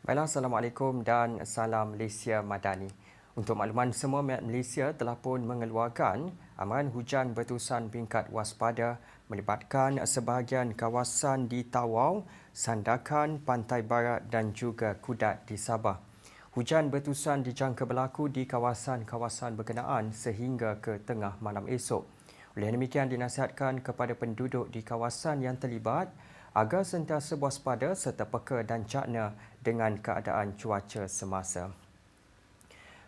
Baiklah, Assalamualaikum dan salam Malaysia Madani. Untuk makluman semua, Malaysia telah pun mengeluarkan amaran hujan berterusan tingkat waspada melibatkan sebahagian kawasan di Tawau, Sandakan, Pantai Barat dan juga Kudat di Sabah. Hujan berterusan dijangka berlaku di kawasan-kawasan berkenaan sehingga ke tengah malam esok. Oleh demikian, dinasihatkan kepada penduduk di kawasan yang terlibat agar sentiasa waspada serta peka dan cakna dengan keadaan cuaca semasa.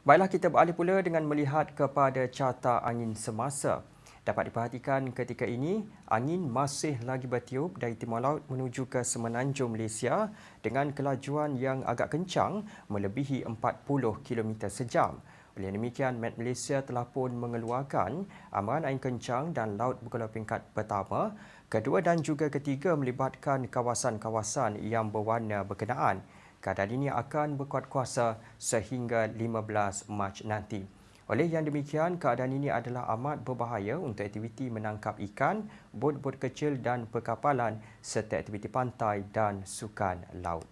Baiklah, kita beralih pula dengan melihat kepada carta angin semasa. Dapat diperhatikan ketika ini, angin masih lagi bertiup dari timur laut menuju ke semenanjung Malaysia dengan kelajuan yang agak kencang melebihi 40 km sejam. Oleh demikian, Met Malaysia telah pun mengeluarkan amaran angin kencang dan laut bergelombang tingkat pertama, kedua dan juga ketiga melibatkan kawasan-kawasan yang berwarna berkenaan. Keadaan ini akan berkuat kuasa sehingga 15 Mac nanti. Oleh yang demikian, keadaan ini adalah amat berbahaya untuk aktiviti menangkap ikan, bot-bot kecil dan perkapalan serta aktiviti pantai dan sukan laut.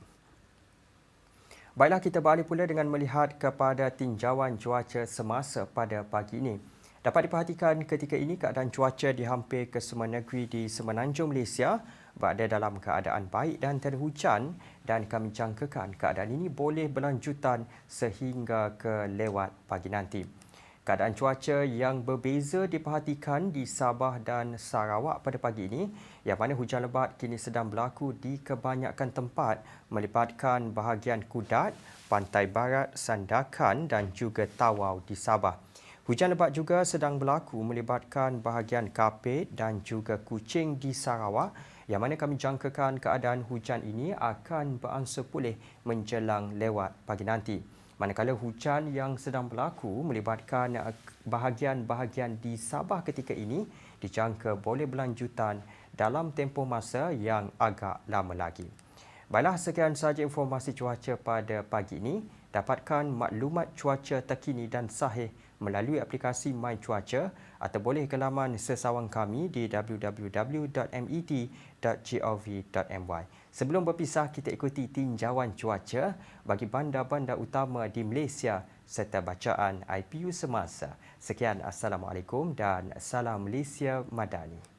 Baiklah, kita beralih pula dengan melihat kepada tinjauan cuaca semasa pada pagi ini. Dapat diperhatikan ketika ini keadaan cuaca di hampir kesemua negeri di semenanjung Malaysia berada dalam keadaan baik dan tiada hujan, dan kami jangkakan keadaan ini boleh berlanjutan sehingga ke lewat pagi nanti. Keadaan cuaca yang berbeza diperhatikan di Sabah dan Sarawak pada pagi ini, yang mana hujan lebat kini sedang berlaku di kebanyakan tempat melibatkan bahagian Kudat, Pantai Barat, Sandakan dan juga Tawau di Sabah. Hujan lebat juga sedang berlaku melibatkan bahagian Kapit dan juga Kuching di Sarawak, yang mana kami jangkakan keadaan hujan ini akan beransur pulih menjelang lewat pagi nanti. Manakala hujan yang sedang berlaku melibatkan bahagian-bahagian di Sabah ketika ini dijangka boleh berlanjutan dalam tempoh masa yang agak lama lagi. Baiklah, sekian sahaja informasi cuaca pada pagi ini. Dapatkan maklumat cuaca terkini dan sahih melalui aplikasi My Cuaca atau boleh ke laman sesawang kami di www.met.gov.my. Sebelum berpisah, kita ikuti tinjauan cuaca bagi bandar-bandar utama di Malaysia serta bacaan IPU semasa. Sekian, Assalamualaikum dan salam Malaysia Madani.